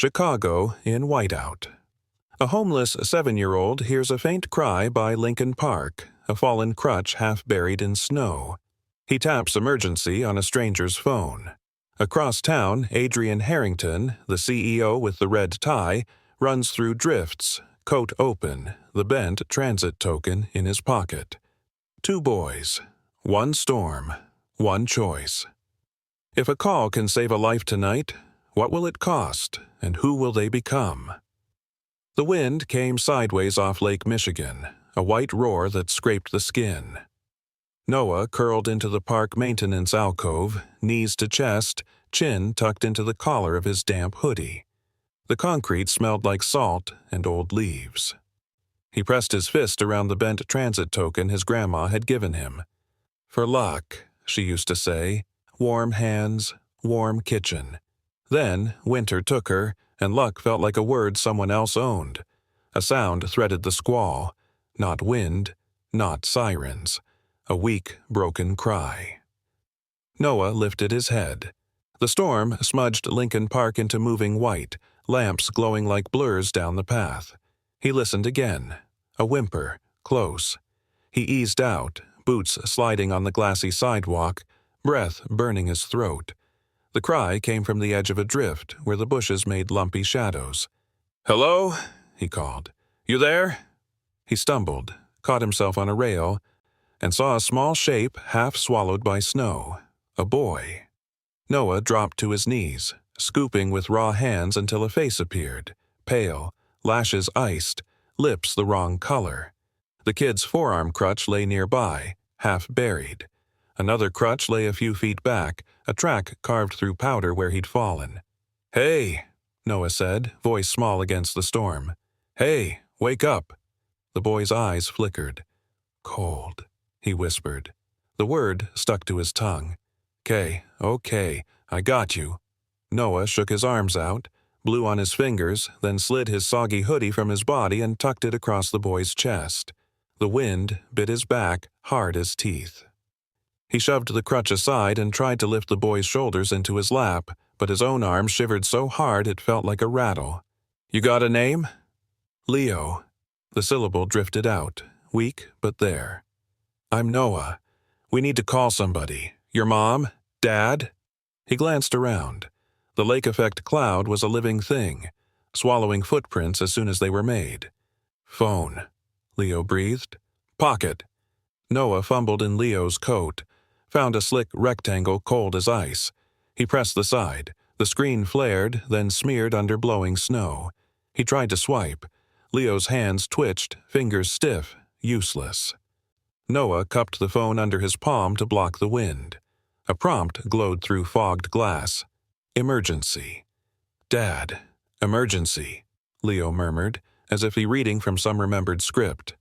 Chicago in whiteout. A homeless 7-year-old hears a faint cry by Lincoln Park, a fallen crutch half buried in snow. He taps emergency on a stranger's phone. Across town, Adrian Harrington, the CEO with the red tie, runs through drifts, coat open, the bent transit token in his pocket. 2 boys, 1 storm, 1 choice. If a call can save a life tonight, what will it cost, and who will they become? The wind came sideways off Lake Michigan, a white roar that scraped the skin. Noah curled into the park maintenance alcove, knees to chest, chin tucked into the collar of his damp hoodie. The concrete smelled like salt and old leaves. He pressed his fist around the bent transit token his grandma had given him. For luck, she used to say, warm hands, warm kitchen. Then winter took her, and luck felt like a word someone else owned. A sound threaded the squall, not wind, not sirens, a weak, broken cry. Noah lifted his head. The storm smudged Lincoln Park into moving white, lamps glowing like blurs down the path. He listened again. A whimper, close. He eased out, boots sliding on the glassy sidewalk, breath burning his throat. The cry came from the edge of a drift where the bushes made lumpy shadows. "Hello?" he called. "You there?" He stumbled, caught himself on a rail, and saw a small shape half swallowed by snow. A boy. Noah dropped to his knees, scooping with raw hands until a face appeared, pale, lashes iced, lips the wrong color. The kid's forearm crutch lay nearby, half buried. Another crutch lay a few feet back, a track carved through powder where he'd fallen. "Hey," Noah said, voice small against the storm. "Hey, wake up." The boy's eyes flickered. "Cold," he whispered. The word stuck to his tongue. Okay, I got you." Noah shook his arms out, blew on his fingers, then slid his soggy hoodie from his body and tucked it across the boy's chest. The wind bit his back hard as teeth. He shoved the crutch aside and tried to lift the boy's shoulders into his lap, but his own arm shivered so hard it felt like a rattle. "You got a name?" "Leo." The syllable drifted out, weak but there. "I'm Noah. We need to call somebody. Your mom? Dad?" He glanced around. The lake effect cloud was a living thing, swallowing footprints as soon as they were made. "Phone," Leo breathed. "Pocket." Noah fumbled in Leo's coat, found a slick rectangle cold as ice. He pressed the side. The screen flared, then smeared under blowing snow. He tried to swipe. Leo's hands twitched, fingers stiff, useless. Noah cupped the phone under his palm to block the wind. A prompt glowed through fogged glass. "Emergency." "Dad, emergency," Leo murmured, as if he reading from some remembered script.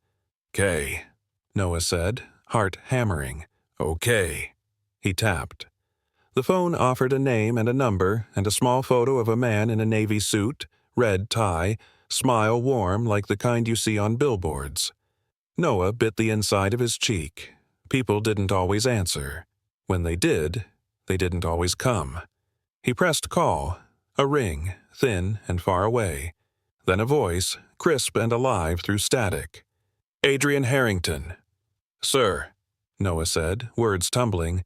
"'Kay," Noah said, heart hammering. "Okay." He tapped. The phone offered a name and a number and a small photo of a man in a navy suit, red tie, smile warm like the kind you see on billboards. Noah bit the inside of his cheek. People didn't always answer. When they didn't always come. He pressed call, a ring, thin and far away. Then a voice, crisp and alive through static. "Adrian Harrington." "Sir," Noah said, words tumbling.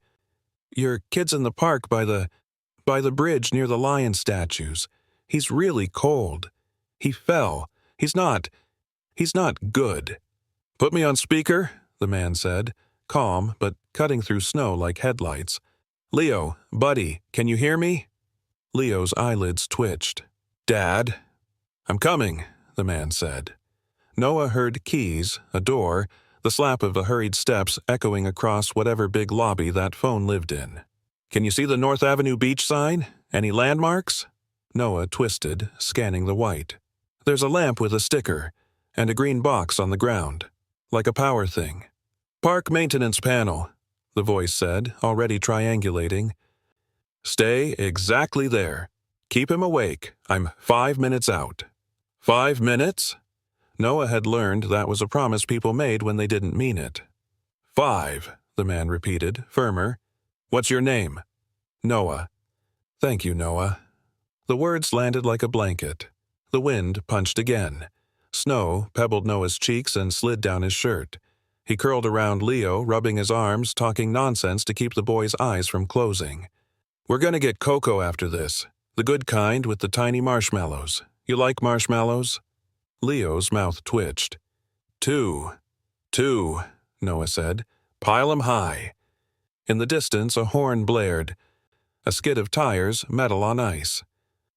"Your kid's in the park by the bridge near the lion statues. He's really cold. He fell. He's not good." "Put me on speaker," the man said, calm but cutting through snow like headlights. "Leo, buddy, can you hear me?" Leo's eyelids twitched. "Dad?" "I'm coming," the man said. Noah heard keys, a door, the slap of the hurried steps echoing across whatever big lobby that phone lived in. "Can you see the North Avenue beach sign? Any landmarks?" Noah twisted, scanning the white. "There's a lamp with a sticker, and a green box on the ground, like a power thing." "Park maintenance panel," the voice said, already triangulating. "Stay exactly there. Keep him awake. I'm 5 minutes out." 5 minutes? Noah had learned that was a promise people made when they didn't mean it. 5, the man repeated, firmer. "What's your name?" "Noah." "Thank you, Noah." The words landed like a blanket. The wind punched again. Snow pebbled Noah's cheeks and slid down his shirt. He curled around Leo, rubbing his arms, talking nonsense to keep the boy's eyes from closing. "We're gonna get cocoa after this. The good kind with the tiny marshmallows. You like marshmallows?" Leo's mouth twitched. Two, Noah said. "Pile 'em high." In the distance, a horn blared. A skid of tires, metal on ice.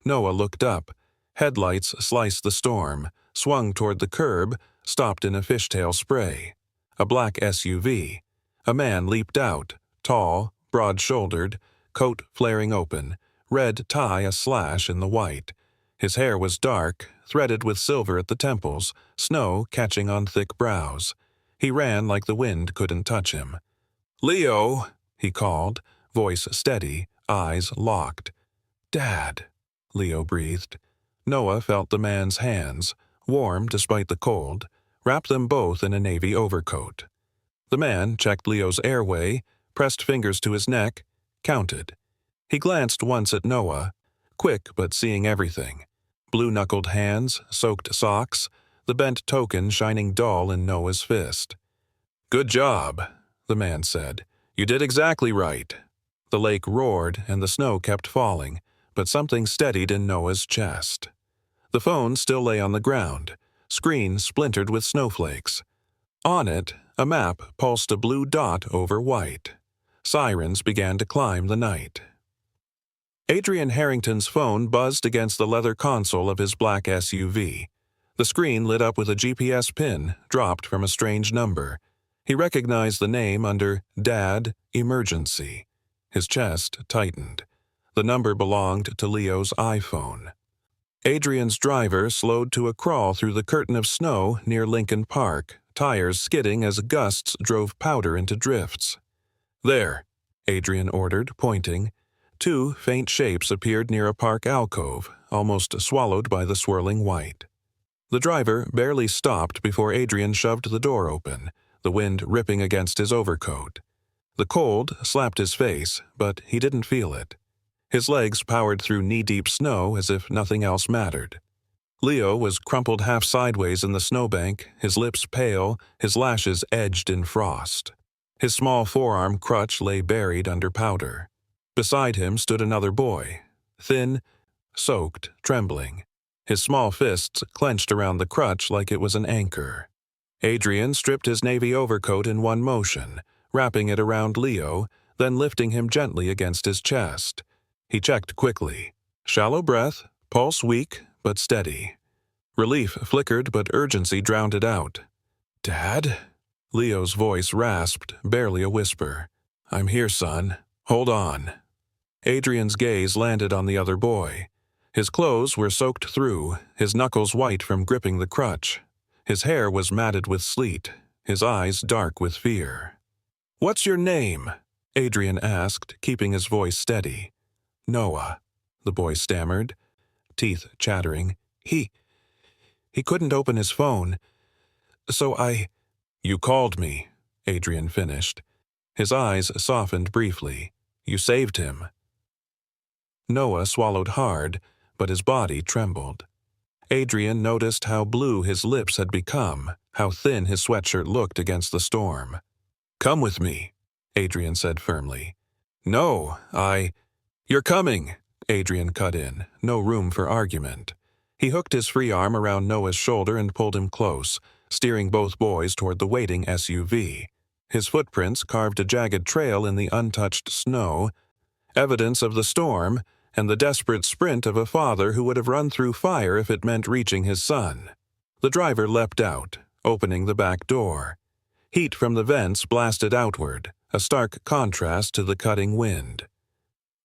Noah looked up. Headlights sliced the storm, swung toward the curb, stopped in a fishtail spray. A black SUV. A man leaped out, tall, broad-shouldered, coat flaring open, red tie a slash in the white. His hair was dark, threaded with silver at the temples, snow catching on thick brows. He ran like the wind couldn't touch him. "Leo," he called, voice steady, eyes locked. "Dad," Leo breathed. Noah felt the man's hands, warm despite the cold, wrapped them both in a navy overcoat. The man checked Leo's airway, pressed fingers to his neck, counted. He glanced once at Noah, quick but seeing everything. Blue-knuckled hands, soaked socks, the bent token shining dull in Noah's fist. "Good job," the man said. "You did exactly right." The lake roared and the snow kept falling, but something steadied in Noah's chest. The phone still lay on the ground, screen splintered with snowflakes. On it, a map pulsed a blue dot over white. Sirens began to climb the night. Adrian Harrington's phone buzzed against the leather console of his black SUV. The screen lit up with a GPS pin dropped from a strange number. He recognized the name under Dad, Emergency. His chest tightened. The number belonged to Leo's iPhone. Adrian's driver slowed to a crawl through the curtain of snow near Lincoln Park, tires skidding as gusts drove powder into drifts. "There," Adrian ordered, pointing. Two faint shapes appeared near a park alcove, almost swallowed by the swirling white. The driver barely stopped before Adrian shoved the door open, the wind ripping against his overcoat. The cold slapped his face, but he didn't feel it. His legs powered through knee-deep snow as if nothing else mattered. Leo was crumpled half sideways in the snowbank, his lips pale, his lashes edged in frost. His small forearm crutch lay buried under powder. Beside him stood another boy, thin, soaked, trembling. His small fists clenched around the crutch like it was an anchor. Adrian stripped his navy overcoat in one motion, wrapping it around Leo, then lifting him gently against his chest. He checked quickly. Shallow breath, pulse weak but steady. Relief flickered but urgency drowned it out. "Dad?" Leo's voice rasped, barely a whisper. "I'm here, son. Hold on." Adrian's gaze landed on the other boy. His clothes were soaked through, his knuckles white from gripping the crutch. His hair was matted with sleet, his eyes dark with fear. "What's your name?" Adrian asked, keeping his voice steady. "Noah," the boy stammered, teeth chattering. He couldn't open his phone. "So You called me," Adrian finished. His eyes softened briefly. "You saved him." Noah swallowed hard, but his body trembled. Adrian noticed how blue his lips had become, how thin his sweatshirt looked against the storm. "Come with me," Adrian said firmly. "No, You're coming," Adrian cut in, no room for argument. He hooked his free arm around Noah's shoulder and pulled him close, steering both boys toward the waiting SUV. His footprints carved a jagged trail in the untouched snow, evidence of the storm and the desperate sprint of a father who would have run through fire if it meant reaching his son. The driver leapt out, opening the back door. Heat from the vents blasted outward, a stark contrast to the cutting wind.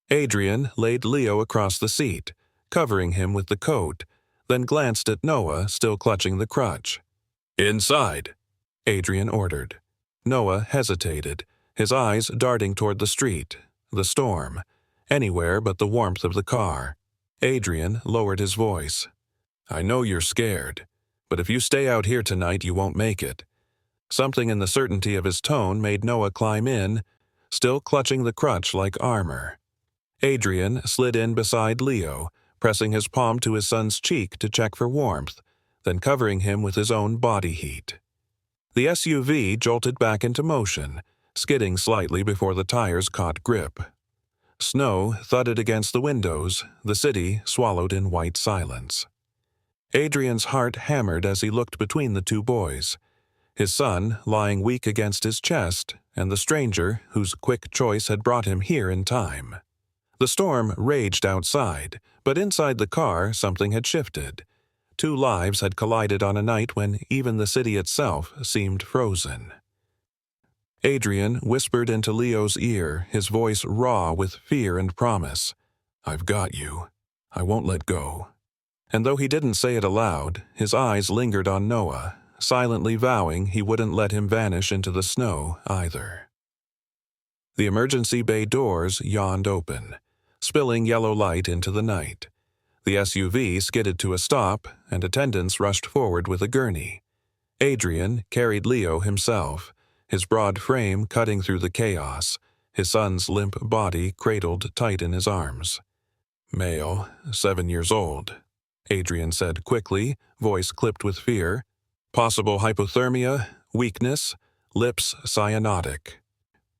Adrian laid Leo across the seat, covering him with the coat, then glanced at Noah, still clutching the crutch. "Inside," Adrian ordered. Noah hesitated, his eyes darting toward the street, the storm, anywhere but the warmth of the car. Adrian lowered his voice. "I know you're scared, but if you stay out here tonight, you won't make it." Something in the certainty of his tone made Noah climb in, still clutching the crutch like armor. Adrian slid in beside Leo, pressing his palm to his son's cheek to check for warmth, then covering him with his own body heat. The SUV jolted back into motion, skidding slightly before the tires caught grip. Snow thudded against the windows, the city swallowed in white silence. Adrian's heart hammered as he looked between the two boys, his son lying weak against his chest, and the stranger whose quick choice had brought him here in time. The storm raged outside, but inside the car something had shifted. Two lives had collided on a night when even the city itself seemed frozen. Adrian whispered into Leo's ear, his voice raw with fear and promise. "I've got you. I won't let go." And though he didn't say it aloud, his eyes lingered on Noah, silently vowing he wouldn't let him vanish into the snow either. The emergency bay doors yawned open, spilling yellow light into the night. The SUV skidded to a stop, and attendants rushed forward with a gurney. Adrian carried Leo himself, his broad frame cutting through the chaos, his son's limp body cradled tight in his arms. "Male, 7 years old," Adrian said quickly, voice clipped with fear. "Possible hypothermia, weakness, lips cyanotic.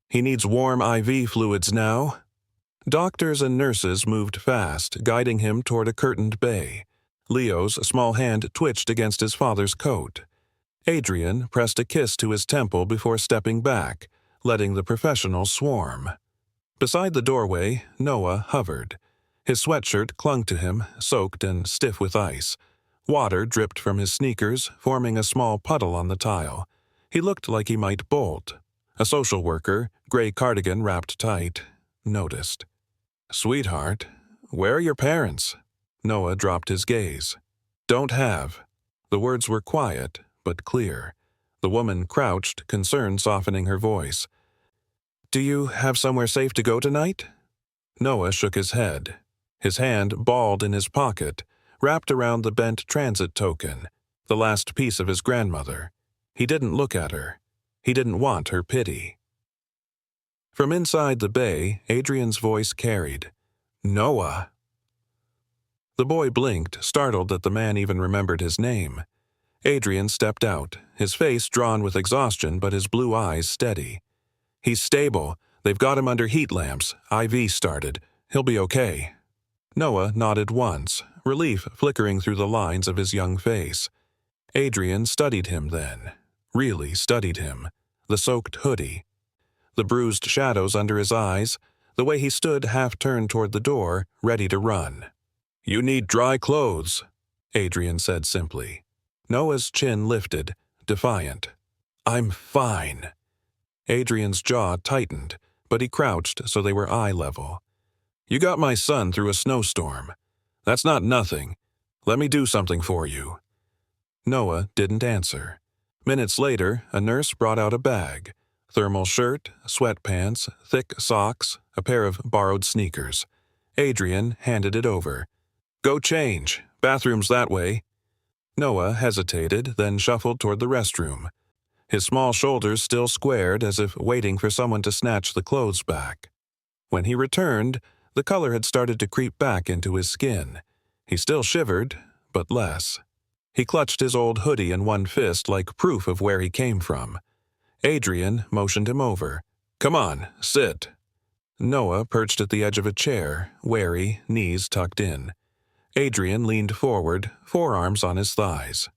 He needs warm IV fluids now." Doctors and nurses moved fast, guiding him toward a curtained bay. Leo's small hand twitched against his father's coat. Adrian pressed a kiss to his temple before stepping back, letting the professionals swarm. Beside the doorway, Noah hovered. His sweatshirt clung to him, soaked and stiff with ice. Water dripped from his sneakers, forming a small puddle on the tile. He looked like he might bolt. A social worker, gray cardigan wrapped tight, noticed. "Sweetheart, where are your parents?" Noah dropped his gaze. "Don't have." The words were quiet, but clear. The woman crouched, concern softening her voice. "Do you have somewhere safe to go tonight?" Noah shook his head. His hand balled in his pocket, wrapped around the bent transit token, the last piece of his grandmother. He didn't look at her. He didn't want her pity. From inside the bay, Adrian's voice carried, "Noah." The boy blinked, startled that the man even remembered his name. Adrian stepped out, his face drawn with exhaustion but his blue eyes steady. "He's stable. They've got him under heat lamps. IV started. He'll be okay." Noah nodded once, relief flickering through the lines of his young face. Adrian studied him then, really studied him, the soaked hoodie, the bruised shadows under his eyes, the way he stood half-turned toward the door, ready to run. "You need dry clothes," Adrian said simply. Noah's chin lifted, defiant. "I'm fine." Adrian's jaw tightened, but he crouched so they were eye level. "You got my son through a snowstorm. That's not nothing. Let me do something for you." Noah didn't answer. Minutes later, a nurse brought out a bag. Thermal shirt, sweatpants, thick socks, a pair of borrowed sneakers. Adrian handed it over. "Go change. Bathroom's that way." Noah hesitated, then shuffled toward the restroom. His small shoulders still squared as if waiting for someone to snatch the clothes back. When he returned, the color had started to creep back into his skin. He still shivered, but less. He clutched his old hoodie in one fist like proof of where he came from. Adrian motioned him over. "Come on, sit." Noah perched at the edge of a chair, wary, knees tucked in. Adrian leaned forward, forearms on his thighs.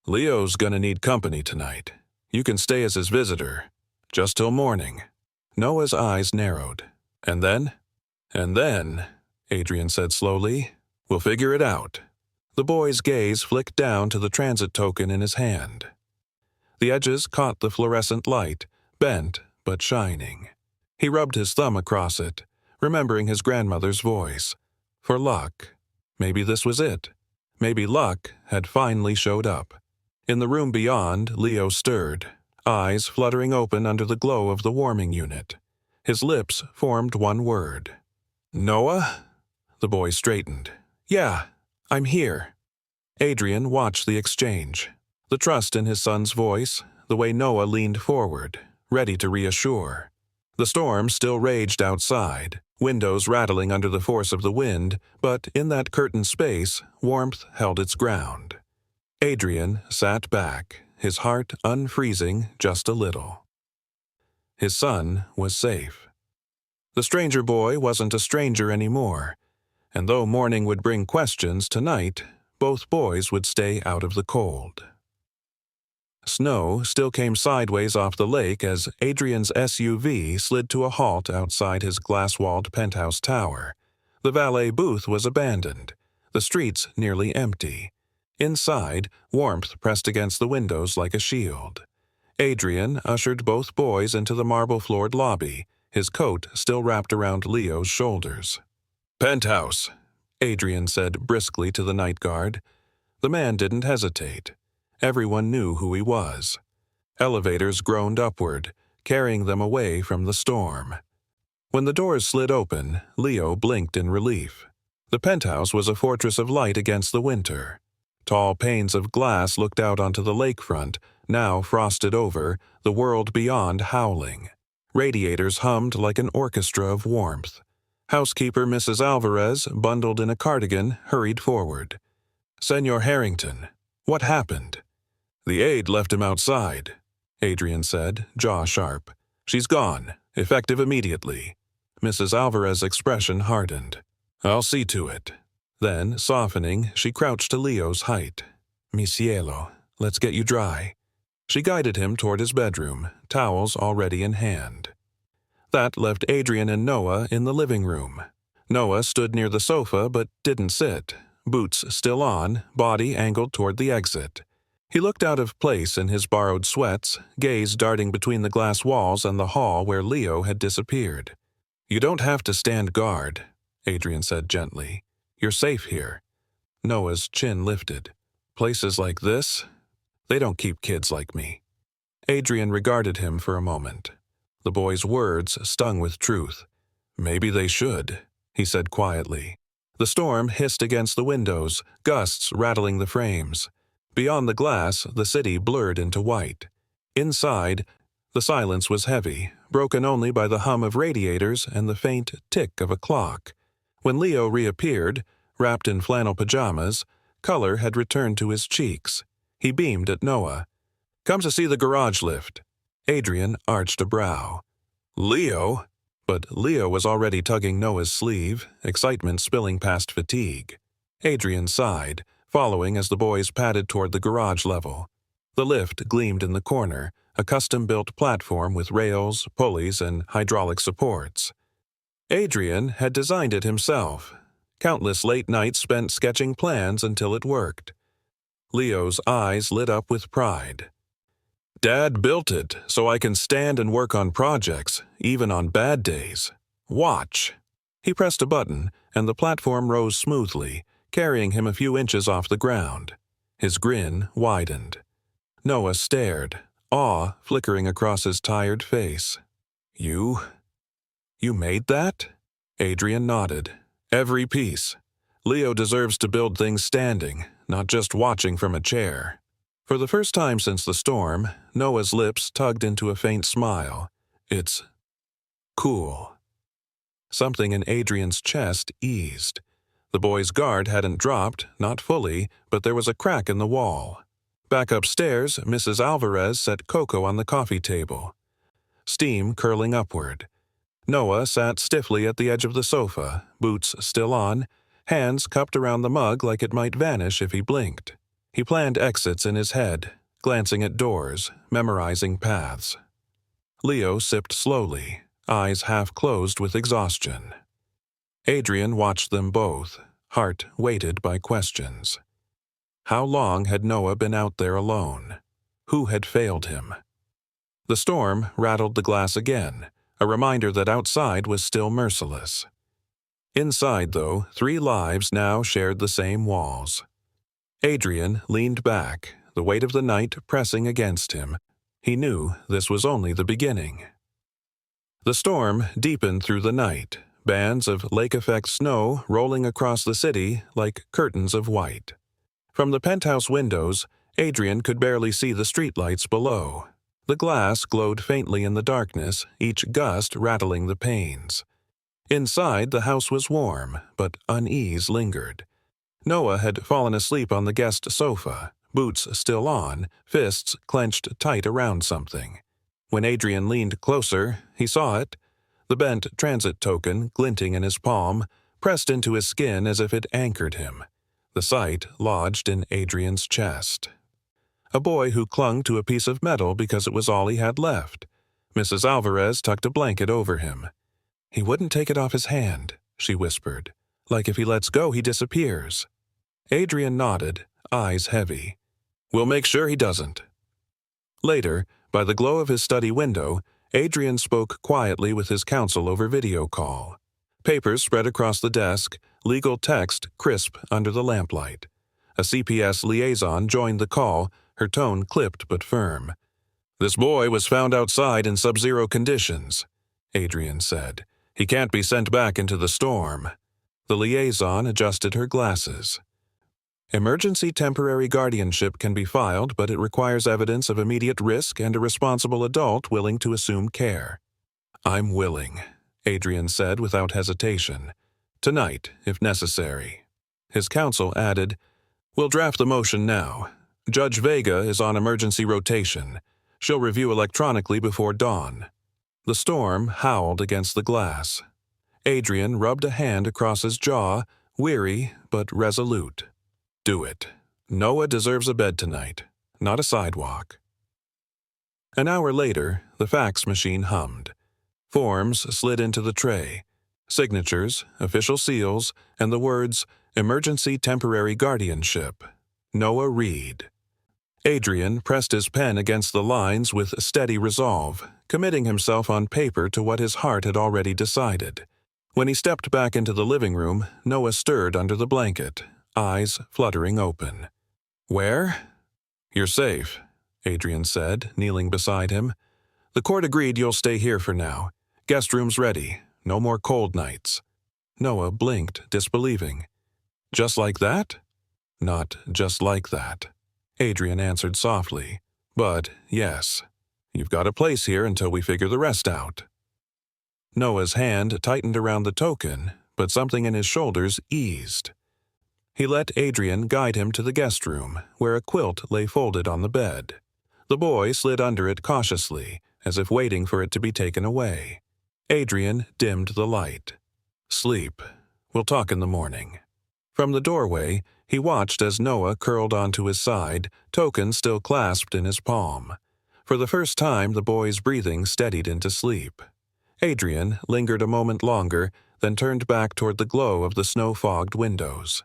"Leo's gonna need company tonight. You can stay as his visitor. Just till morning." Noah's eyes narrowed. "And then?" "And then," Adrian said slowly, "we'll figure it out." The boy's gaze flicked down to the transit token in his hand. The edges caught the fluorescent light, bent but shining. He rubbed his thumb across it, remembering his grandmother's voice. For luck. Maybe this was it. Maybe luck had finally showed up. In the room beyond, Leo stirred, eyes fluttering open under the glow of the warming unit. His lips formed one word. "Noah?" The boy straightened. "Yeah, I'm here." Adrian watched the exchange. The trust in his son's voice, the way Noah leaned forward, ready to reassure. The storm still raged outside, windows rattling under the force of the wind, but in that curtained space, warmth held its ground. Adrian sat back, his heart unfreezing just a little. His son was safe. The stranger boy wasn't a stranger anymore, and though morning would bring questions, tonight both boys would stay out of the cold. Snow still came sideways off the lake as Adrian's SUV slid to a halt outside his glass-walled penthouse tower. The valet booth was abandoned, the streets nearly empty. Inside, warmth pressed against the windows like a shield. Adrian ushered both boys into the marble-floored lobby, his coat still wrapped around Leo's shoulders. "Penthouse," Adrian said briskly to the night guard. The man didn't hesitate. Everyone knew who he was. Elevators groaned upward, carrying them away from the storm. When the doors slid open, Leo blinked in relief. The penthouse was a fortress of light against the winter. Tall panes of glass looked out onto the lakefront, now frosted over, the world beyond howling. Radiators hummed like an orchestra of warmth. Housekeeper Mrs. Alvarez, bundled in a cardigan, hurried forward. "Senor Harrington, what happened?" "The aide left him outside," Adrian said, jaw sharp. "She's gone, effective immediately." Mrs. Alvarez's expression hardened. "I'll see to it." Then, softening, she crouched to Leo's height. "Mi cielo, let's get you dry." She guided him toward his bedroom, towels already in hand. That left Adrian and Noah in the living room. Noah stood near the sofa but didn't sit, boots still on, body angled toward the exit. He looked out of place in his borrowed sweats, gaze darting between the glass walls and the hall where Leo had disappeared. "You don't have to stand guard," Adrian said gently. "You're safe here." Noah's chin lifted. "Places like this? They don't keep kids like me." Adrian regarded him for a moment. The boy's words stung with truth. "Maybe they should," he said quietly. The storm hissed against the windows, gusts rattling the frames. Beyond the glass, the city blurred into white. Inside, the silence was heavy, broken only by the hum of radiators and the faint tick of a clock. When Leo reappeared, wrapped in flannel pajamas, color had returned to his cheeks. He beamed at Noah. "Come to see the garage lift." Adrian arched a brow. "Leo?" But Leo was already tugging Noah's sleeve, excitement spilling past fatigue. Adrian sighed, following as the boys padded toward the garage level. The lift gleamed in the corner, a custom-built platform with rails, pulleys, and hydraulic supports. Adrian had designed it himself. Countless late nights spent sketching plans until it worked. Leo's eyes lit up with pride. "Dad built it so I can stand and work on projects, even on bad days. Watch." He pressed a button, and the platform rose smoothly, carrying him a few inches off the ground. His grin widened. Noah stared, awe flickering across his tired face. You made that?" Adrian nodded. "Every piece. Leo deserves to build things standing, not just watching from a chair." For the first time since the storm, Noah's lips tugged into a faint smile. "It's cool." Something in Adrian's chest eased. The boy's guard hadn't dropped, not fully, but there was a crack in the wall. Back upstairs, Mrs. Alvarez set cocoa on the coffee table, steam curling upward. Noah sat stiffly at the edge of the sofa, boots still on, hands cupped around the mug like it might vanish if he blinked. He planned exits in his head, glancing at doors, memorizing paths. Leo sipped slowly, eyes half closed with exhaustion. Adrian watched them both, heart weighted by questions. How long had Noah been out there alone? Who had failed him? The storm rattled the glass again, a reminder that outside was still merciless. Inside, though, 3 lives now shared the same walls. Adrian leaned back, the weight of the night pressing against him. He knew this was only the beginning. The storm deepened through the night, bands of lake-effect snow rolling across the city like curtains of white. From the penthouse windows, Adrian could barely see the streetlights below. The glass glowed faintly in the darkness, each gust rattling the panes. Inside, the house was warm, but unease lingered. Noah had fallen asleep on the guest sofa, boots still on, fists clenched tight around something. When Adrian leaned closer, he saw it, the bent transit token glinting in his palm, pressed into his skin as if it anchored him. The sight lodged in Adrian's chest. A boy who clung to a piece of metal because it was all he had left. Mrs. Alvarez tucked a blanket over him. "He wouldn't take it off his hand," she whispered. "Like if he lets go, he disappears." Adrian nodded, eyes heavy. "We'll make sure he doesn't." Later, by the glow of his study window, Adrian spoke quietly with his counsel over video call. Papers spread across the desk, legal text crisp under the lamplight. A CPS liaison joined the call, her tone clipped but firm. "This boy was found outside in sub-zero conditions," Adrian said. "He can't be sent back into the storm." The liaison adjusted her glasses. "Emergency temporary guardianship can be filed, but it requires evidence of immediate risk and a responsible adult willing to assume care." "I'm willing," Adrian said without hesitation. "Tonight, if necessary." His counsel added, "We'll draft the motion now. Judge Vega is on emergency rotation. She'll review electronically before dawn." The storm howled against the glass. Adrian rubbed a hand across his jaw, weary but resolute. "Do it. Noah deserves a bed tonight, not a sidewalk." An hour later, the fax machine hummed. Forms slid into the tray. Signatures, official seals, and the words, "Emergency Temporary Guardianship. Noah Reed." Adrian pressed his pen against the lines with steady resolve, committing himself on paper to what his heart had already decided. When he stepped back into the living room, Noah stirred under the blanket, eyes fluttering open. "Where?" "You're safe," Adrian said, kneeling beside him. "The court agreed you'll stay here for now. Guest room's ready. No more cold nights." Noah blinked, disbelieving. "Just like that?" "Not just like that," Adrian answered softly. "But, yes, you've got a place here until we figure the rest out." Noah's hand tightened around the token, but something in his shoulders eased. He let Adrian guide him to the guest room, where a quilt lay folded on the bed. The boy slid under it cautiously, as if waiting for it to be taken away. Adrian dimmed the light. "Sleep. We'll talk in the morning." From the doorway, he watched as Noah curled onto his side, token still clasped in his palm. For the first time, the boy's breathing steadied into sleep. Adrian lingered a moment longer, then turned back toward the glow of the snow-fogged windows.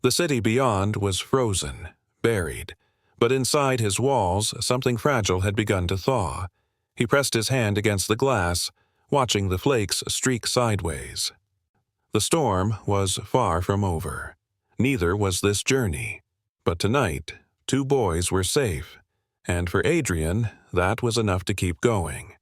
The city beyond was frozen, buried, but inside his walls something fragile had begun to thaw. He pressed his hand against the glass, watching the flakes streak sideways. The storm was far from over. Neither was this journey. But tonight, 2 boys were safe, and for Adrian, that was enough to keep going.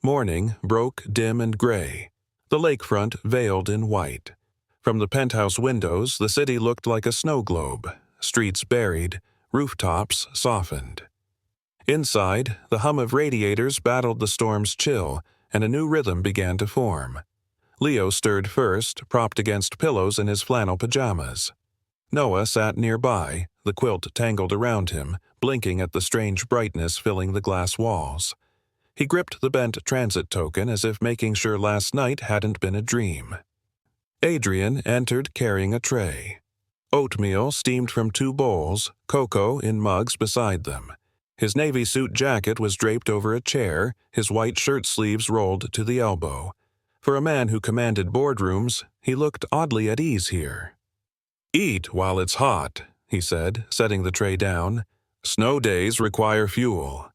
Morning broke dim and gray, the lakefront veiled in white. From the penthouse windows, the city looked like a snow globe, streets buried, rooftops softened. Inside, the hum of radiators battled the storm's chill, and a new rhythm began to form. Leo stirred first, propped against pillows in his flannel pajamas. Noah sat nearby, the quilt tangled around him, blinking at the strange brightness filling the glass walls. He gripped the bent transit token as if making sure last night hadn't been a dream. Adrian entered carrying a tray. Oatmeal steamed from 2 bowls, cocoa in mugs beside them. His navy suit jacket was draped over a chair, his white shirt sleeves rolled to the elbow. For a man who commanded boardrooms, he looked oddly at ease here. "Eat while it's hot," he said, setting the tray down. "Snow days require fuel."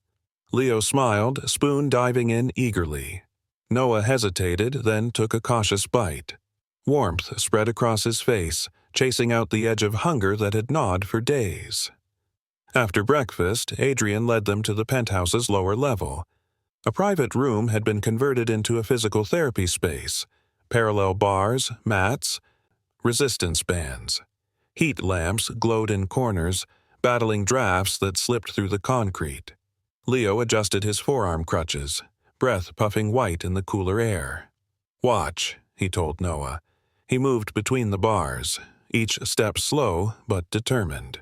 Leo smiled, spoon diving in eagerly. Noah hesitated, then took a cautious bite. Warmth spread across his face, chasing out the edge of hunger that had gnawed for days. After breakfast, Adrian led them to the penthouse's lower level. A private room had been converted into a physical therapy space. Parallel bars, mats, resistance bands. Heat lamps glowed in corners, battling drafts that slipped through the concrete. Leo adjusted his forearm crutches, breath puffing white in the cooler air. "Watch," he told Noah. He moved between the bars, each step slow but determined.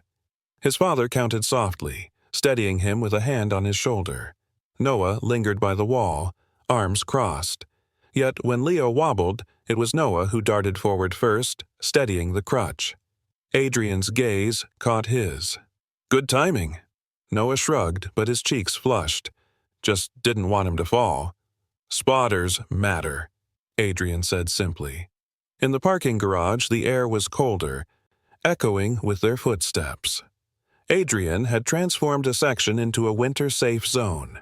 His father counted softly, steadying him with a hand on his shoulder. Noah lingered by the wall, arms crossed. Yet when Leo wobbled, it was Noah who darted forward first, steadying the crutch. Adrian's gaze caught his. "Good timing." Noah shrugged, but his cheeks flushed. "Just didn't want him to fall." "Spotters matter," Adrian said simply. In the parking garage, the air was colder, echoing with their footsteps. Adrian had transformed a section into a winter-safe zone.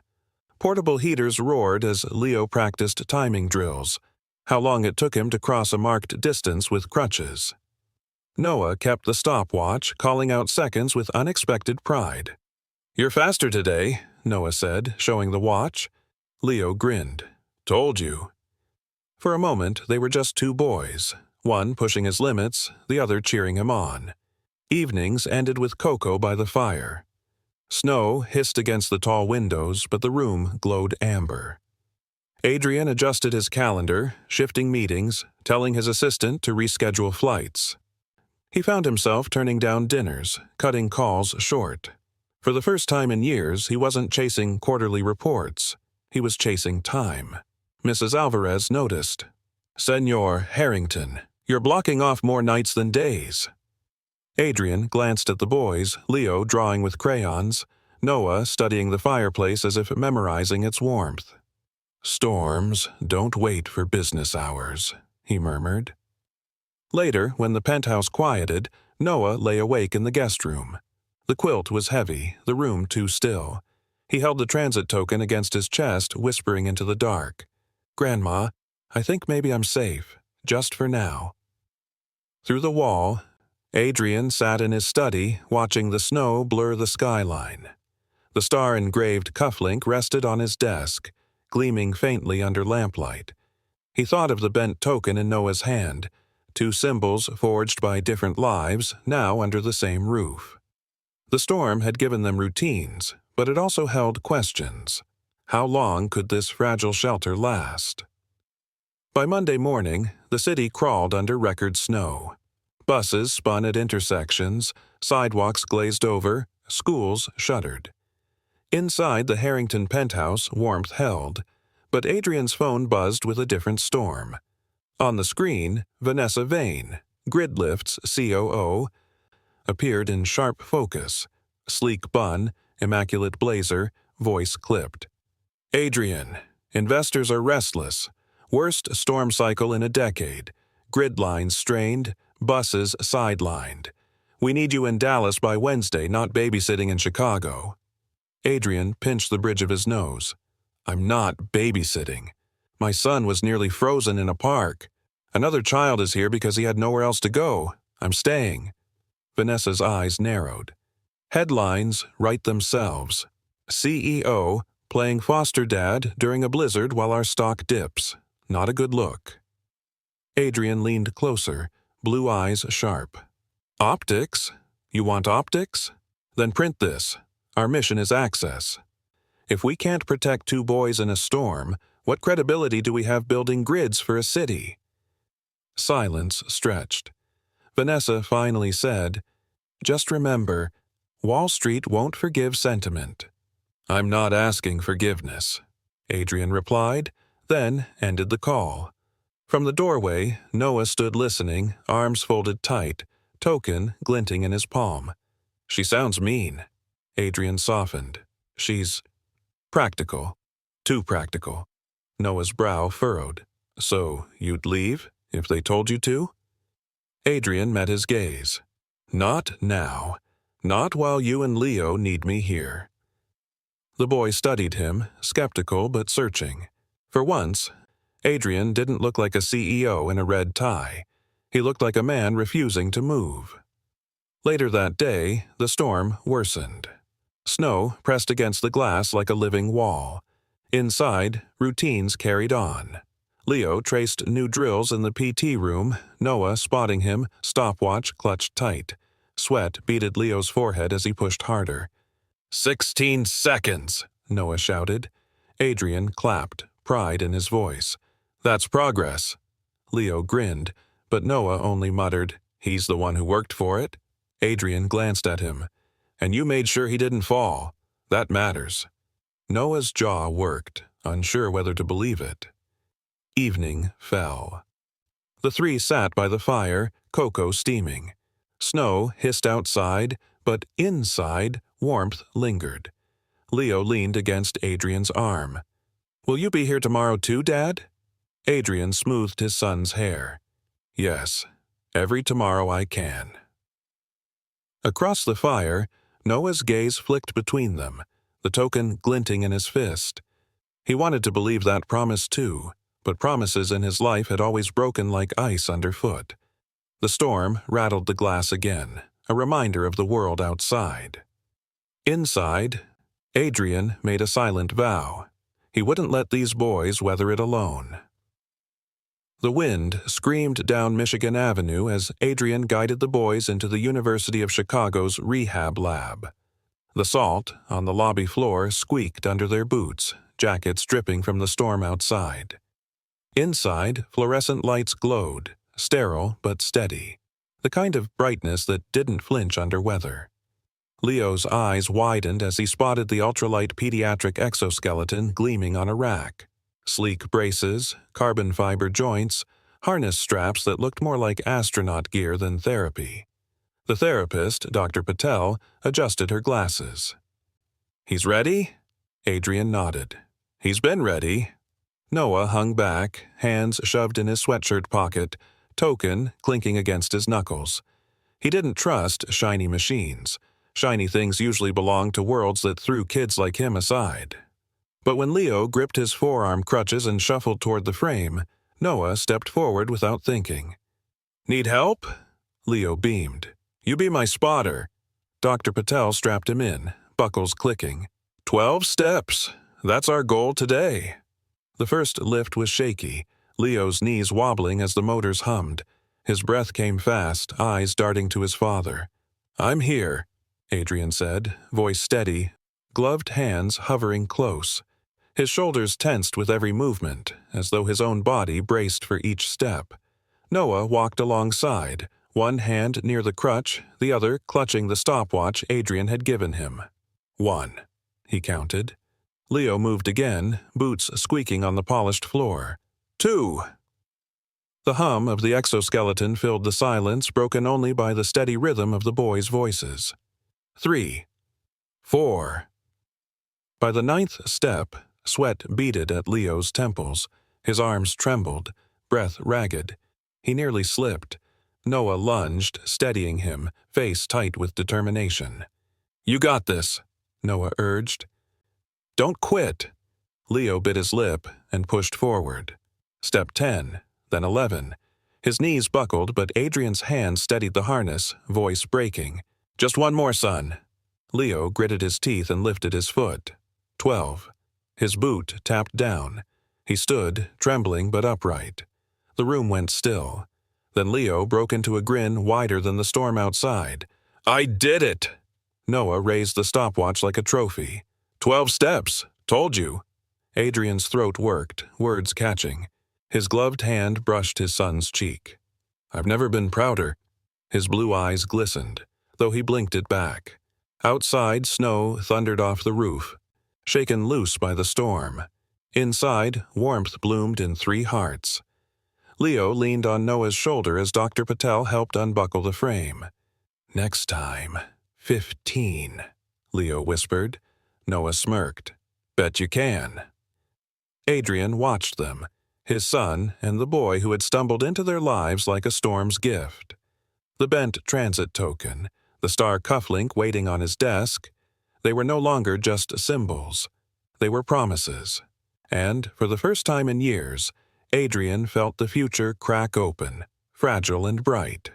Portable heaters roared as Leo practiced timing drills, how long it took him to cross a marked distance with crutches. Noah kept the stopwatch, calling out seconds with unexpected pride. "You're faster today," Noah said, showing the watch. Leo grinned. "Told you." For a moment, they were just two boys, one pushing his limits, the other cheering him on. Evenings ended with cocoa by the fire. Snow hissed against the tall windows, but the room glowed amber. Adrian adjusted his calendar, shifting meetings, telling his assistant to reschedule flights. He found himself turning down dinners, cutting calls short. For the first time in years, he wasn't chasing quarterly reports. He was chasing time. Mrs. Alvarez noticed. "Senor Harrington, you're blocking off more nights than days." Adrian glanced at the boys, Leo drawing with crayons, Noah studying the fireplace as if memorizing its warmth. "Storms don't wait for business hours," he murmured. Later, when the penthouse quieted, Noah lay awake in the guest room. The quilt was heavy, the room too still. He held the transit token against his chest, whispering into the dark. "Grandma, I think maybe I'm safe, just for now." Through the wall, Adrian sat in his study, watching the snow blur the skyline. The star-engraved cufflink rested on his desk, gleaming faintly under lamplight. He thought of the bent token in Noah's hand, two symbols forged by different lives, now under the same roof. The storm had given them routines, but it also held questions. How long could this fragile shelter last? By Monday morning, the city crawled under record snow. Buses spun at intersections, sidewalks glazed over, schools shuttered. Inside the Harrington penthouse, warmth held, but Adrian's phone buzzed with a different storm. On the screen, Vanessa Vane, Gridlift's COO, appeared in sharp focus, sleek bun, immaculate blazer, voice clipped. "Adrian, investors are restless. Worst storm cycle in a decade. Grid lines strained, buses sidelined. We need you in Dallas by Wednesday, not babysitting in Chicago." Adrian pinched the bridge of his nose. "I'm not babysitting. My son was nearly frozen in a park. Another child is here because he had nowhere else to go. I'm staying." Vanessa's eyes narrowed. Headlines write themselves. CEO playing foster dad during a blizzard while our stock dips. Not a good look. Adrian leaned closer, blue eyes sharp. "Optics? You want optics? Then print this. Our mission is access. If we can't protect two boys in a storm, what credibility do we have building grids for a city?" Silence stretched. Vanessa finally said, "Just remember, Wall Street won't forgive sentiment." "I'm not asking forgiveness," Adrian replied, then ended the call. From the doorway, Noah stood listening, arms folded tight, token glinting in his palm. "She sounds mean." Adrian softened. "She's practical. Too practical." Noah's brow furrowed. "So you'd leave if they told you to?" Adrian met his gaze. "Not now. Not while you and Leo need me here." The boy studied him, skeptical but searching. For once, Adrian didn't look like a CEO in a red tie. He looked like a man refusing to move. Later that day, the storm worsened. Snow pressed against the glass like a living wall. Inside, routines carried on. Leo traced new drills in the PT room, Noah spotting him, stopwatch clutched tight. Sweat beaded Leo's forehead as he pushed harder. 16 seconds, Noah shouted. Adrian clapped, pride in his voice. That's progress. Leo grinned, but Noah only muttered, "He's the one who worked for it." Adrian glanced at him. "And you made sure he didn't fall. That matters." Noah's jaw worked, unsure whether to believe it. Evening fell. The three sat by the fire, cocoa steaming. Snow hissed outside, but inside warmth lingered. Leo leaned against Adrian's arm. "Will you be here tomorrow too, Dad?" Adrian smoothed his son's hair. "Yes, every tomorrow I can." Across the fire, Noah's gaze flicked between them, the token glinting in his fist. He wanted to believe that promise too, but promises in his life had always broken like ice underfoot. The storm rattled the glass again, a reminder of the world outside. Inside, Adrian made a silent vow. He wouldn't let these boys weather it alone. The wind screamed down Michigan Avenue as Adrian guided the boys into the University of Chicago's rehab lab. The salt on the lobby floor squeaked under their boots, jackets dripping from the storm outside. Inside, fluorescent lights glowed, sterile but steady, the kind of brightness that didn't flinch under weather. Leo's eyes widened as he spotted the ultralight pediatric exoskeleton gleaming on a rack. Sleek braces, carbon fiber joints, harness straps that looked more like astronaut gear than therapy. The therapist, Dr. Patel, adjusted her glasses. "He's ready?" Adrian nodded. "He's been ready." Noah hung back, hands shoved in his sweatshirt pocket, token clinking against his knuckles. He didn't trust shiny machines. Shiny things usually belonged to worlds that threw kids like him aside. But when Leo gripped his forearm crutches and shuffled toward the frame, Noah stepped forward without thinking. "Need help?" Leo beamed. "You be my spotter." Dr. Patel strapped him in, buckles clicking. 12 steps. That's our goal today." The first lift was shaky, Leo's knees wobbling as the motors hummed. His breath came fast, eyes darting to his father. "I'm here," Adrian said, voice steady, gloved hands hovering close. His shoulders tensed with every movement, as though his own body braced for each step. Noah walked alongside, one hand near the crutch, the other clutching the stopwatch Adrian had given him. 1, he counted. Leo moved again, boots squeaking on the polished floor. 2. The hum of the exoskeleton filled the silence, broken only by the steady rhythm of the boys' voices. 3. 4. By the 9th step, sweat beaded at Leo's temples. His arms trembled, breath ragged. He nearly slipped. Noah lunged, steadying him, face tight with determination. "You got this," Noah urged. "Don't quit." Leo bit his lip and pushed forward. Step 10, then 11. His knees buckled, but Adrian's hand steadied the harness, voice breaking. "Just one more, son." Leo gritted his teeth and lifted his foot. 12. His boot tapped down. He stood, trembling but upright. The room went still. Then Leo broke into a grin wider than the storm outside. "I did it!" Noah raised the stopwatch like a trophy. 12 steps. Told you." Adrian's throat worked, words catching. His gloved hand brushed his son's cheek. "I've never been prouder." His blue eyes glistened, though he blinked it back. Outside, snow thundered off the roof, shaken loose by the storm. Inside, warmth bloomed in 3 hearts. Leo leaned on Noah's shoulder as Dr. Patel helped unbuckle the frame. "Next time, 15, Leo whispered. Noah smirked. "Bet you can." Adrian watched them, his son and the boy who had stumbled into their lives like a storm's gift. The bent transit token, the star cufflink waiting on his desk, they were no longer just symbols. They were promises. And, for the first time in years, Adrian felt the future crack open, fragile and bright.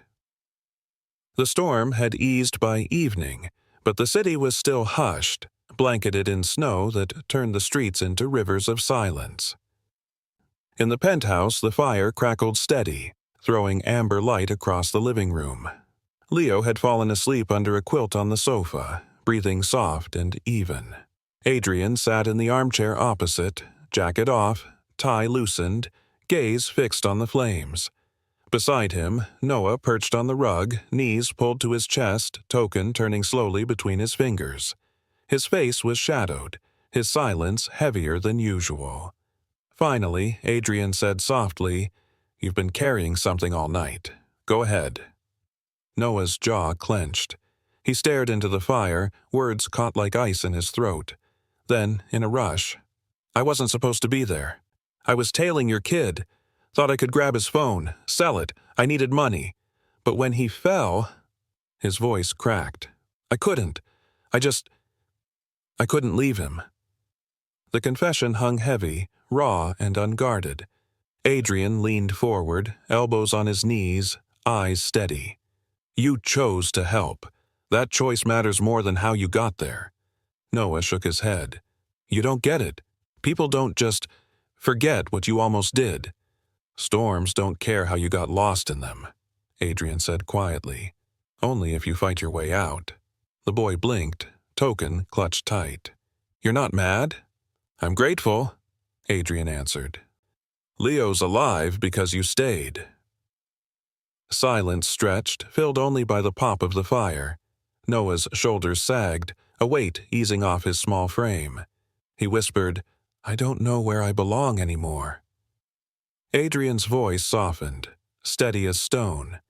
The storm had eased by evening, but the city was still hushed, blanketed in snow that turned the streets into rivers of silence. In the penthouse, the fire crackled steady, throwing amber light across the living room. Leo had fallen asleep under a quilt on the sofa, breathing soft and even. Adrian sat in the armchair opposite, jacket off, tie loosened, gaze fixed on the flames. Beside him, Noah perched on the rug, knees pulled to his chest, token turning slowly between his fingers. His face was shadowed, his silence heavier than usual. Finally, Adrian said softly, "You've been carrying something all night. Go ahead." Noah's jaw clenched. He stared into the fire, words caught like ice in his throat. Then, in a rush, "I wasn't supposed to be there. I was tailing your kid. Thought I could grab his phone, sell it. I needed money. But when he fell..." His voice cracked. "I couldn't. I couldn't leave him." The confession hung heavy, raw and unguarded. Adrian leaned forward, elbows on his knees, eyes steady. "You chose to help. That choice matters more than how you got there." Noah shook his head. "You don't get it. People don't just forget what you almost did. Storms don't care how you got lost in them," Adrian said quietly. "Only if you fight your way out." The boy blinked, token clutched tight. "You're not mad?" "I'm grateful," Adrian answered. "Leo's alive because you stayed." Silence stretched, filled only by the pop of the fire. Noah's shoulders sagged, a weight easing off his small frame. He whispered, "I don't know where I belong anymore." Adrian's voice softened, steady as stone.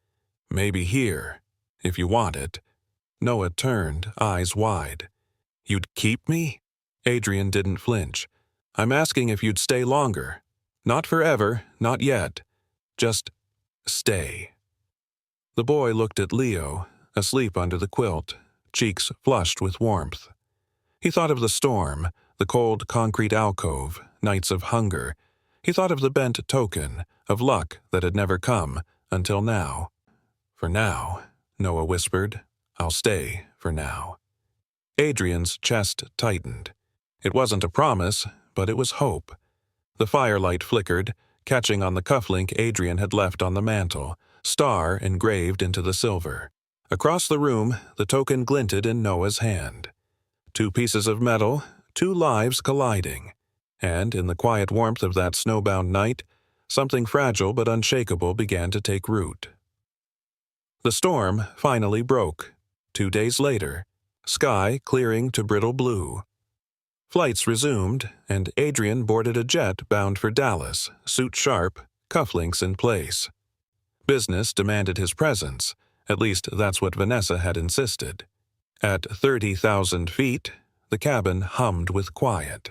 "Maybe here, if you want it." Noah turned, eyes wide. "You'd keep me?" Adrian didn't flinch. "I'm asking if you'd stay longer. Not forever, not yet. Just stay." The boy looked at Leo, asleep under the quilt, cheeks flushed with warmth. He thought of the storm, the cold concrete alcove, nights of hunger. He thought of the bent token, of luck that had never come, until now. "For now," Noah whispered. "I'll stay for now." Adrian's chest tightened. It wasn't a promise, but it was hope. The firelight flickered, catching on the cufflink Adrian had left on the mantel, star engraved into the silver. Across the room, the token glinted in Noah's hand. Two pieces of metal, two lives colliding. And in the quiet warmth of that snowbound night, something fragile but unshakable began to take root. The storm finally broke. 2 days later, sky clearing to brittle blue. Flights resumed, and Adrian boarded a jet bound for Dallas, suit sharp, cufflinks in place. Business demanded his presence, at least that's what Vanessa had insisted. At 30,000 feet, the cabin hummed with quiet.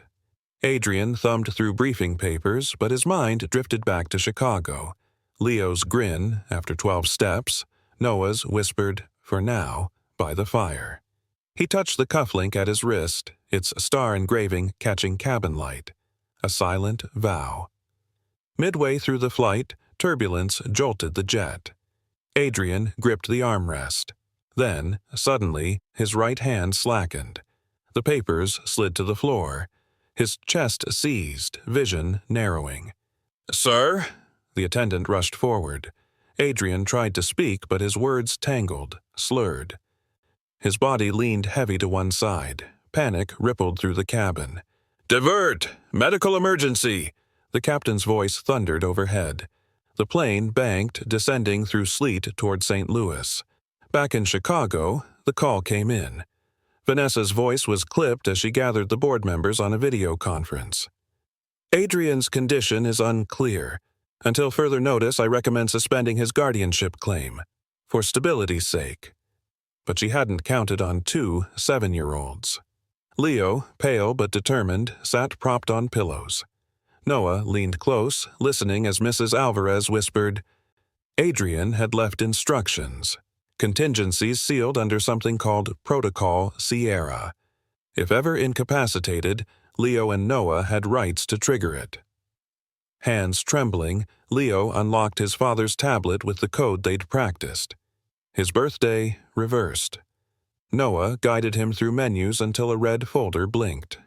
Adrian thumbed through briefing papers, but his mind drifted back to Chicago. Leo's grin, after 12 steps, Noah's whispered, "For now," by the fire. He touched the cufflink at his wrist, its star engraving catching cabin light. A silent vow. Midway through the flight, turbulence jolted the jet. Adrian gripped the armrest. Then, suddenly, his right hand slackened. The papers slid to the floor. His chest seized, vision narrowing. "Sir?" The attendant rushed forward. Adrian tried to speak, but his words tangled, slurred. His body leaned heavy to one side. Panic rippled through the cabin. "Divert! Medical emergency!" The captain's voice thundered overhead. The plane banked, descending through sleet toward St. Louis. Back in Chicago, the call came in. Vanessa's voice was clipped as she gathered the board members on a video conference. "Adrian's condition is unclear. Until further notice, I recommend suspending his guardianship claim, for stability's sake." But she hadn't counted on 2 7-year-olds. Leo, pale but determined, sat propped on pillows. Noah leaned close, listening as Mrs. Alvarez whispered, Adrian had left instructions, contingencies sealed under something called Protocol Sierra. If ever incapacitated, Leo and Noah had rights to trigger it. Hands trembling, Leo unlocked his father's tablet with the code they'd practiced. His birthday reversed. Noah guided him through menus until a red folder blinked.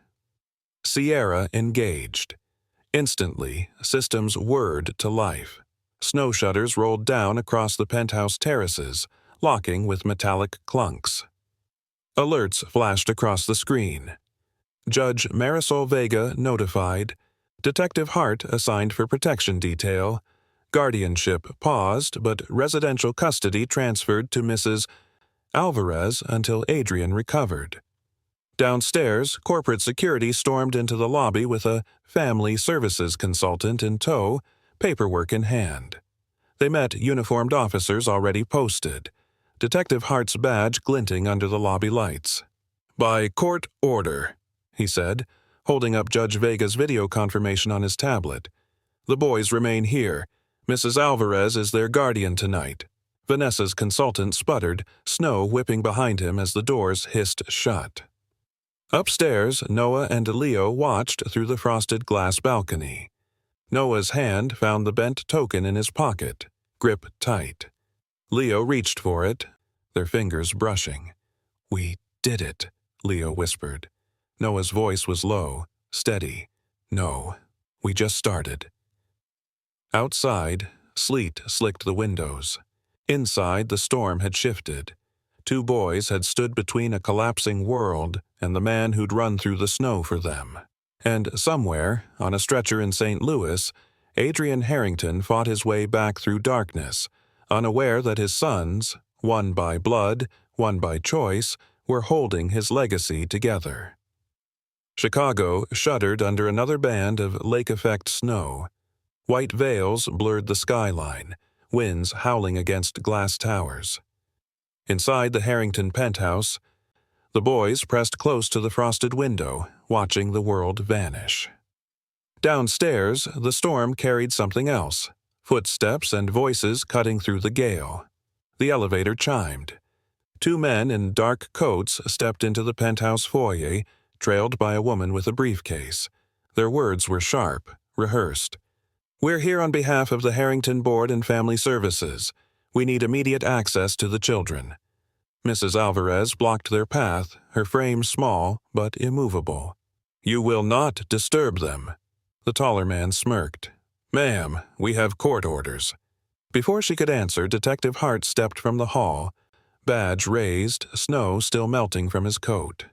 Sierra engaged. Instantly, systems whirred to life. Snow shutters rolled down across the penthouse terraces, locking with metallic clunks. Alerts flashed across the screen. Judge Marisol Vega notified, Detective Hart assigned for protection detail. Guardianship paused, but residential custody transferred to Mrs. Alvarez until Adrian recovered. Downstairs, corporate security stormed into the lobby with a family services consultant in tow, paperwork in hand. They met uniformed officers already posted, Detective Hart's badge glinting under the lobby lights. "By court order," he said, holding up Judge Vega's video confirmation on his tablet. "The boys remain here. Mrs. Alvarez is their guardian tonight." Vanessa's consultant sputtered, snow whipping behind him as the doors hissed shut. Upstairs, Noah and Leo watched through the frosted glass balcony. Noah's hand found the bent token in his pocket, grip tight. Leo reached for it, their fingers brushing. "We did it," Leo whispered. Noah's voice was low, steady. "No, we just started." Outside, sleet slicked the windows. Inside, the storm had shifted. Two boys had stood between a collapsing world and the man who'd run through the snow for them. And somewhere, on a stretcher in St. Louis, Adrian Harrington fought his way back through darkness, unaware that his sons, one by blood, one by choice, were holding his legacy together. Chicago shuddered under another band of lake-effect snow. White veils blurred the skyline, winds howling against glass towers. Inside the Harrington penthouse, the boys pressed close to the frosted window, watching the world vanish. Downstairs, the storm carried something else, footsteps and voices cutting through the gale. The elevator chimed. Two men in dark coats stepped into the penthouse foyer, trailed by a woman with a briefcase. Their words were sharp, rehearsed. "We're here on behalf of the Harrington Board and Family Services. We need immediate access to the children." Mrs. Alvarez blocked their path, her frame small but immovable. "You will not disturb them." The taller man smirked. "Ma'am, we have court orders." Before she could answer, Detective Hart stepped from the hall, badge raised, snow still melting from his coat.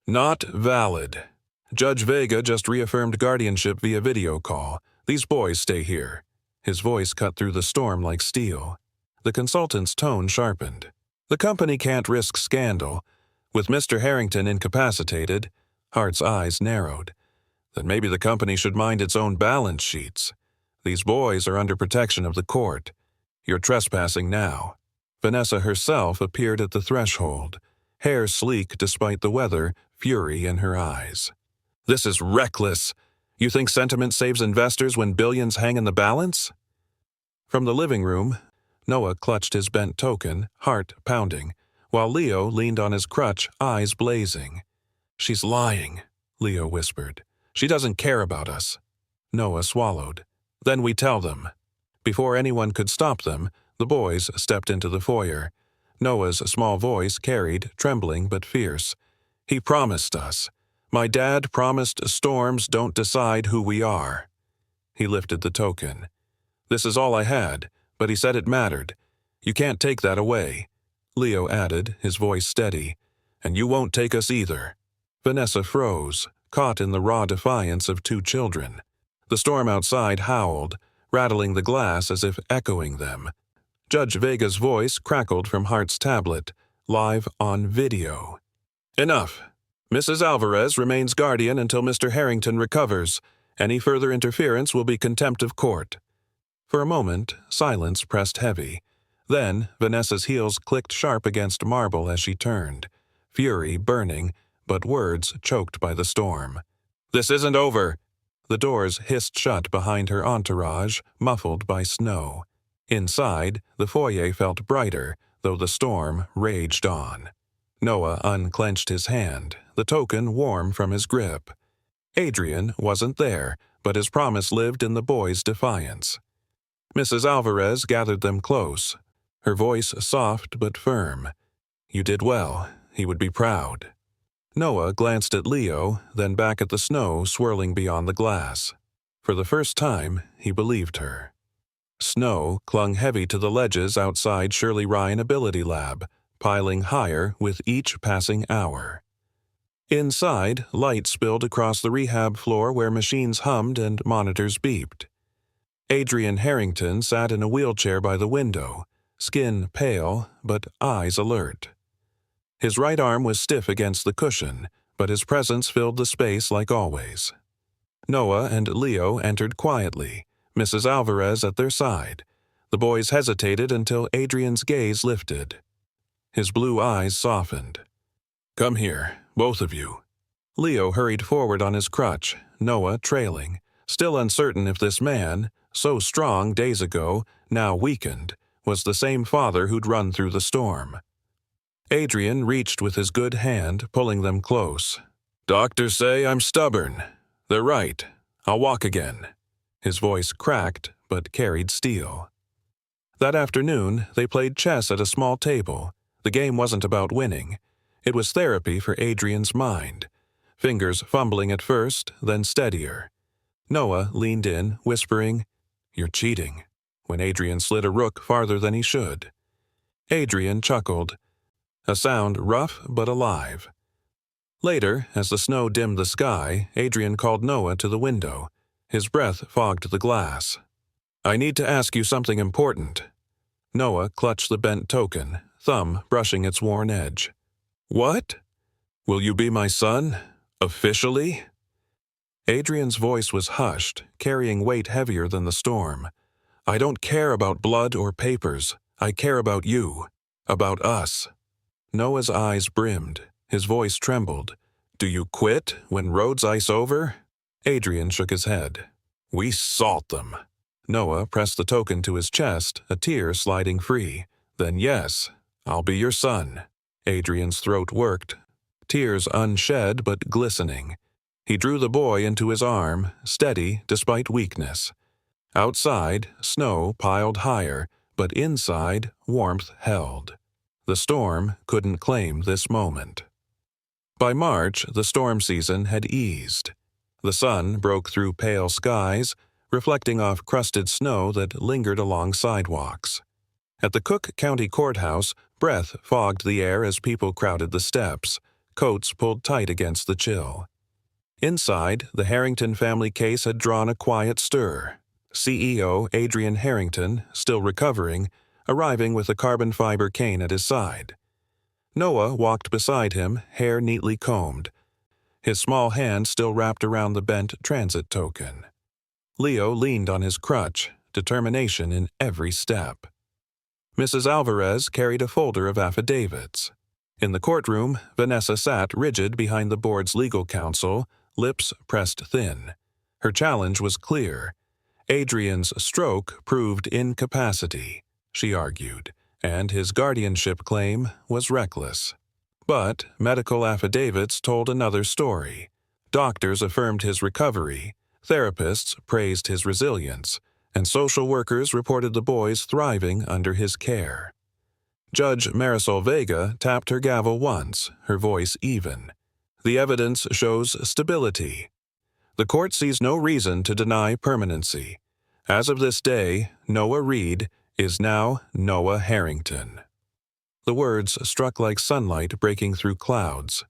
"Not valid. Judge Vega just reaffirmed guardianship via video call. These boys stay here." His voice cut through the storm like steel. The consultant's tone sharpened. "The company can't risk scandal. With Mr. Harrington incapacitated," Hart's eyes narrowed, "then maybe the company should mind its own balance sheets. These boys are under protection of the court. You're trespassing now." Vanessa herself appeared at the threshold, hair sleek despite the weather, fury in her eyes. "This is reckless. You think sentiment saves investors when billions hang in the balance?" From the living room, Noah clutched his bent token, heart pounding, while Leo leaned on his crutch, eyes blazing. "She's lying," Leo whispered. "She doesn't care about us." Noah swallowed. "Then we tell them." Before anyone could stop them, the boys stepped into the foyer. Noah's small voice carried, trembling but fierce. "He promised us. My dad promised storms don't decide who we are." He lifted the token. "This is all I had, but he said it mattered. You can't take that away." Leo added, his voice steady. "And you won't take us either." Vanessa froze, caught in the raw defiance of two children. The storm outside howled, rattling the glass as if echoing them. Judge Vega's voice crackled from Hart's tablet, live on video. "Enough. Mrs. Alvarez remains guardian until Mr. Harrington recovers. Any further interference will be contempt of court." For a moment, silence pressed heavy. Then, Vanessa's heels clicked sharp against marble as she turned, fury burning, but words choked by the storm. "This isn't over." The doors hissed shut behind her entourage, muffled by snow. Inside, the foyer felt brighter, though the storm raged on. Noah unclenched his hand, the token warm from his grip. Adrian wasn't there, but his promise lived in the boy's defiance. Mrs. Alvarez gathered them close, her voice soft but firm. "You did well. He would be proud." Noah glanced at Leo, then back at the snow swirling beyond the glass. For the first time, he believed her. Snow clung heavy to the ledges outside Shirley Ryan Ability Lab, piling higher with each passing hour. Inside, light spilled across the rehab floor where machines hummed and monitors beeped. Adrian Harrington sat in a wheelchair by the window, skin pale but eyes alert. His right arm was stiff against the cushion, but his presence filled the space like always. Noah and Leo entered quietly, Mrs. Alvarez at their side. The boys hesitated until Adrian's gaze lifted. His blue eyes softened. "Come here, both of you." Leo hurried forward on his crutch, Noah trailing, still uncertain if this man, so strong days ago, now weakened, was the same father who'd run through the storm. Adrian reached with his good hand, pulling them close. "Doctors say I'm stubborn. They're right. I'll walk again." His voice cracked, but carried steel. That afternoon, they played chess at a small table. The game wasn't about winning. It was therapy for Adrian's mind. Fingers fumbling at first, then steadier. Noah leaned in, whispering, "You're cheating," when Adrian slid a rook farther than he should. Adrian chuckled, a sound rough but alive. Later, as the snow dimmed the sky, Adrian called Noah to the window. His breath fogged the glass. "I need to ask you something important." Noah clutched the bent token, thumb brushing its worn edge. "What? Will you be my son? Officially?" Adrian's voice was hushed, carrying weight heavier than the storm. "I don't care about blood or papers. I care about you. About us." Noah's eyes brimmed. His voice trembled. "Do you quit when roads ice over?" Adrian shook his head. "We salt them." Noah pressed the token to his chest, a tear sliding free. "Then yes, I'll be your son." Adrian's throat worked, tears unshed but glistening. He drew the boy into his arm, steady despite weakness. Outside, snow piled higher, but inside, warmth held. The storm couldn't claim this moment. By March, the storm season had eased. The sun broke through pale skies, reflecting off crusted snow that lingered along sidewalks. At the Cook County Courthouse, breath fogged the air as people crowded the steps, coats pulled tight against the chill. Inside, the Harrington family case had drawn a quiet stir. CEO Adrian Harrington, still recovering, arriving with a carbon fiber cane at his side. Noah walked beside him, hair neatly combed, his small hand still wrapped around the bent transit token. Leo leaned on his crutch, determination in every step. Mrs. Alvarez carried a folder of affidavits. In the courtroom, Vanessa sat rigid behind the board's legal counsel, lips pressed thin. Her challenge was clear. Adrian's stroke proved incapacity, she argued, and his guardianship claim was reckless. But medical affidavits told another story. Doctors affirmed his recovery, therapists praised his resilience, and social workers reported the boys thriving under his care. Judge Marisol Vega tapped her gavel once, her voice even. "The evidence shows stability. The court sees no reason to deny permanency. As of this day, Noah Reed is now Noah Harrington." The words struck like sunlight breaking through clouds.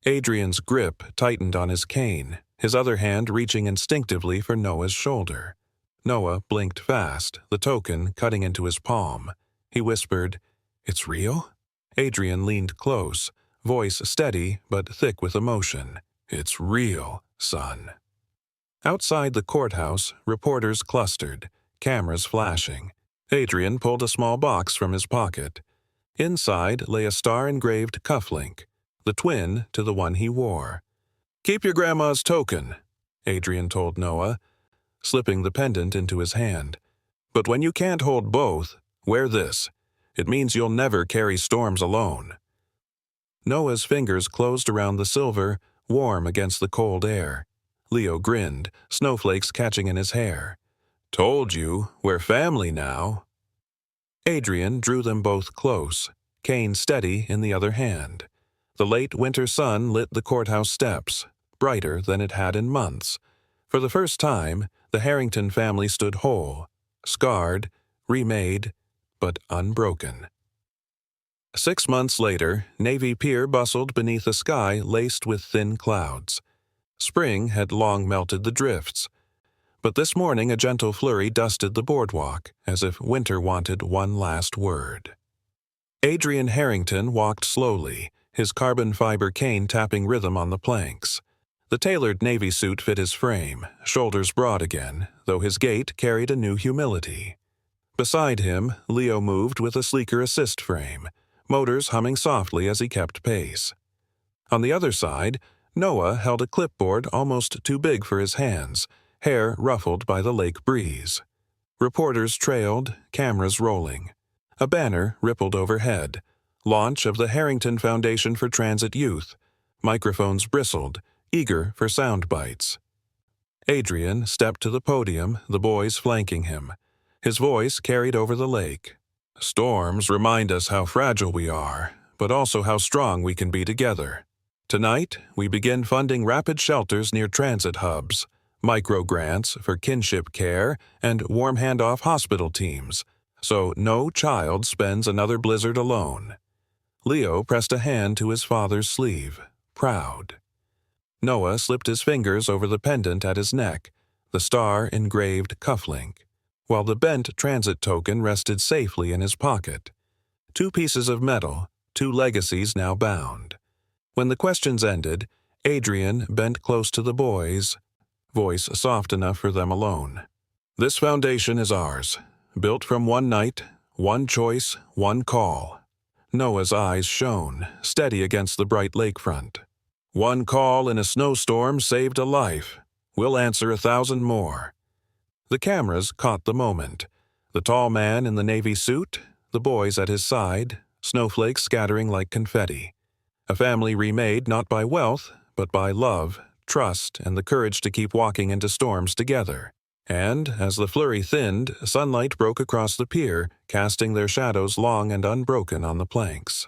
Adrian's grip tightened on his cane, his other hand reaching instinctively for Noah's shoulder. Noah blinked fast, the token cutting into his palm. He whispered, "It's real?" Adrian leaned close, voice steady but thick with emotion. "It's real, son." Outside the courthouse, reporters clustered, cameras flashing. Adrian pulled a small box from his pocket. Inside lay a star-engraved cufflink, the twin to the one he wore. "Keep your grandma's token," Adrian told Noah, slipping the pendant into his hand. "But when you can't hold both, wear this. It means you'll never carry storms alone." Noah's fingers closed around the silver, warm against the cold air. Leo grinned, snowflakes catching in his hair. "Told you, we're family now." Adrian drew them both close, cane steady in the other hand. The late winter sun lit the courthouse steps, brighter than it had in months. For the first time, the Harrington family stood whole, scarred, remade, but unbroken. 6 months later, Navy Pier bustled beneath a sky laced with thin clouds. Spring had long melted the drifts, but this morning a gentle flurry dusted the boardwalk, as if winter wanted one last word. Adrian Harrington walked slowly, his carbon fiber cane tapping rhythm on the planks. The tailored Navy suit fit his frame, shoulders broad again, though his gait carried a new humility. Beside him, Leo moved with a sleeker assist frame, motors humming softly as he kept pace. On the other side, Noah held a clipboard almost too big for his hands, hair ruffled by the lake breeze. Reporters trailed, cameras rolling. A banner rippled overhead. Launch of the Harrington Foundation for Transit Youth. Microphones bristled, eager for sound bites. Adrian stepped to the podium, the boys flanking him. His voice carried over the lake. Storms remind us how fragile we are, but also how strong we can be together. Tonight, we begin funding rapid shelters near transit hubs, micro-grants for kinship care, and warm handoff hospital teams, so no child spends another blizzard alone. Leo pressed a hand to his father's sleeve, proud. Noah slipped his fingers over the pendant at his neck, the star-engraved cufflink, while the bent transit token rested safely in his pocket. 2 pieces of metal, 2 legacies now bound. When the questions ended, Adrian bent close to the boys, voice soft enough for them alone. This foundation is ours, built from one night, one choice, one call. Noah's eyes shone, steady against the bright lakefront. One call in a snowstorm saved a life. We'll answer 1,000 more. The cameras caught the moment. The tall man in the navy suit, the boys at his side, snowflakes scattering like confetti. A family remade not by wealth, but by love, trust, and the courage to keep walking into storms together. And, as the flurry thinned, sunlight broke across the pier, casting their shadows long and unbroken on the planks.